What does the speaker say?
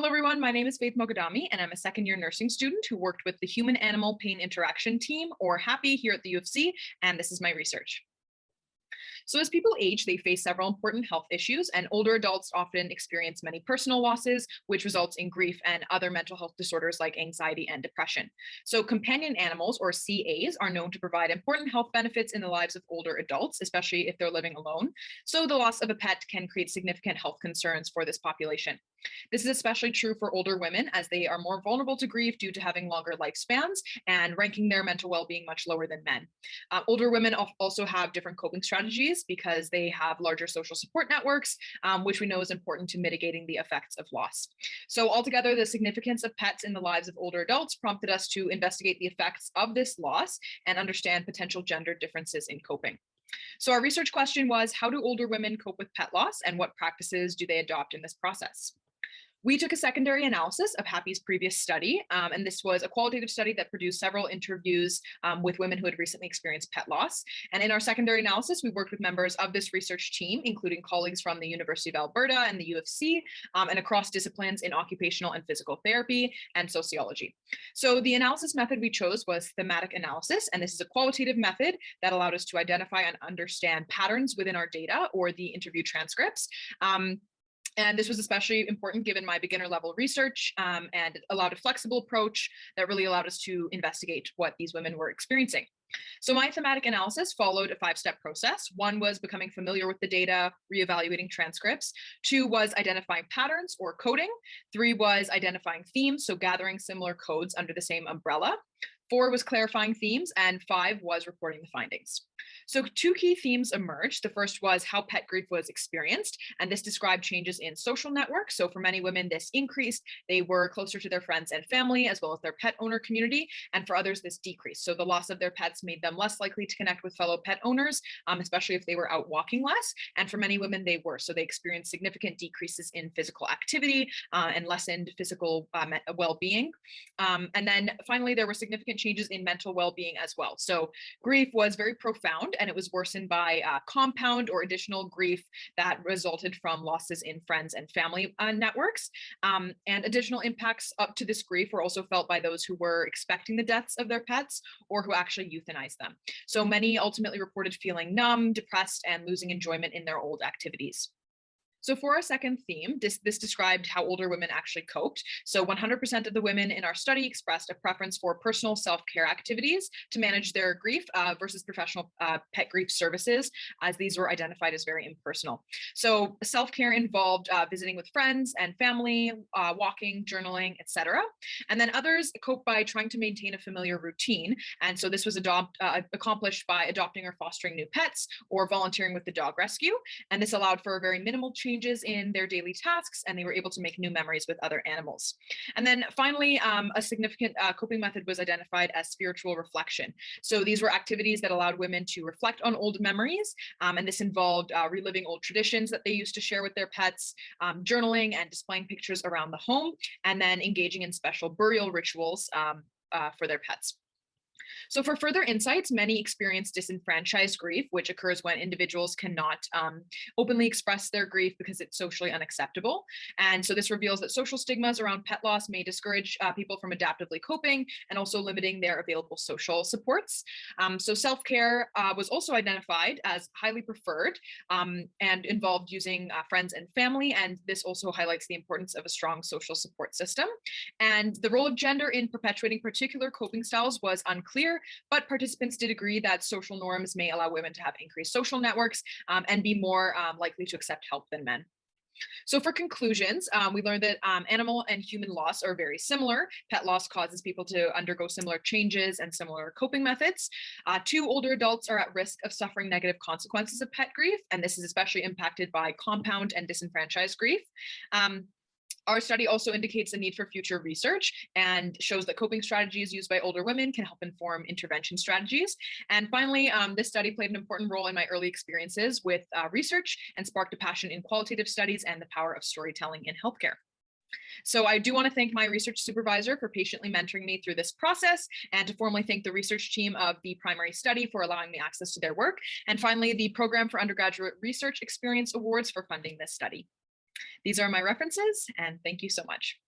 Hello, everyone. My name is Faith Moghaddami, and I'm a second-year nursing student who worked with the Human-Animal Pain Interaction Team, or HAPI, here at the U of C, and this is my research. So as people age, they face several important health issues, and older adults often experience many personal losses, which results in grief and other mental health disorders like anxiety and depression. So companion animals, or CAs, are known to provide important health benefits in the lives of older adults, especially if they're living alone. So the loss of a pet can create significant health concerns for this population. This is especially true for older women, as they are more vulnerable to grief due to having longer lifespans and ranking their mental well-being much lower than men. Older women also have different coping strategies because they have larger social support networks, which we know is important to mitigating the effects of loss. So altogether, the significance of pets in the lives of older adults prompted us to investigate the effects of this loss and understand potential gender differences in coping. So our research question was, how do older women cope with pet loss, and what practices do they adopt in this process? We took a secondary analysis of HAPI's previous study, and this was a qualitative study that produced several interviews with women who had recently experienced pet loss. And in our secondary analysis, we worked with members of this research team, including colleagues from the University of Alberta and the U of C, and across disciplines in occupational and physical therapy and sociology. So the analysis method we chose was thematic analysis, and this is a qualitative method that allowed us to identify and understand patterns within our data or the interview transcripts. And this was especially important given my beginner level research, and allowed a flexible approach that really allowed us to investigate what these women were experiencing. So my thematic analysis followed a 5-step process. 1 was becoming familiar with the data, reevaluating transcripts. 2 was identifying patterns or coding. 3 was identifying themes, so gathering similar codes under the same umbrella. 4 was clarifying themes, and 5 was reporting the findings. So 2 key themes emerged. The first was how pet grief was experienced, and this described changes in social networks. So for many women, this increased. They were closer to their friends and family, as well as their pet owner community, and for others, this decreased. So the loss of their pets made them less likely to connect with fellow pet owners, especially if they were out walking less. And for many women, they were. So they experienced significant decreases in physical activity and lessened physical well-being. And then finally, there were significant changes in mental well-being as well. So grief was very profound, and it was worsened by compound or additional grief that resulted from losses in friends and family networks. And additional impacts up to this grief were also felt by those who were expecting the deaths of their pets or who actually euthanized them. So many ultimately reported feeling numb, depressed, and losing enjoyment in their old activities. So for our second theme, this described how older women actually coped. So 100% of the women in our study expressed a preference for personal self-care activities to manage their grief versus professional pet grief services, as these were identified as very impersonal. So self-care involved visiting with friends and family, walking, journaling, etc. And then others cope by trying to maintain a familiar routine. And so this was accomplished by adopting or fostering new pets or volunteering with the dog rescue. And this allowed for very minimal changes in their daily tasks, and they were able to make new memories with other animals. And then finally, a significant coping method was identified as spiritual reflection. So these were activities that allowed women to reflect on old memories, and this involved reliving old traditions that they used to share with their pets, journaling and displaying pictures around the home, and then engaging in special burial rituals for their pets. So for further insights, many experience disenfranchised grief, which occurs when individuals cannot openly express their grief because it's socially unacceptable. And so this reveals that social stigmas around pet loss may discourage people from adaptively coping and also limiting their available social supports. So self-care was also identified as highly preferred and involved using friends and family. And this also highlights the importance of a strong social support system. And the role of gender in perpetuating particular coping styles was unclear, but participants did agree that social norms may allow women to have increased social networks and be more likely to accept help than men. So for conclusions, we learned that animal and human loss are very similar. Pet loss causes people to undergo similar changes and similar coping methods. 2 older adults are at risk of suffering negative consequences of pet grief, and this is especially impacted by compound and disenfranchised grief. Our study also indicates a need for future research and shows that coping strategies used by older women can help inform intervention strategies. And finally, this study played an important role in my early experiences with research and sparked a passion in qualitative studies and the power of storytelling in healthcare. So I do want to thank my research supervisor for patiently mentoring me through this process, and to formally thank the research team of the primary study for allowing me access to their work. And finally, the Program for Undergraduate Research Experience Awards for funding this study. These are my references, and thank you so much.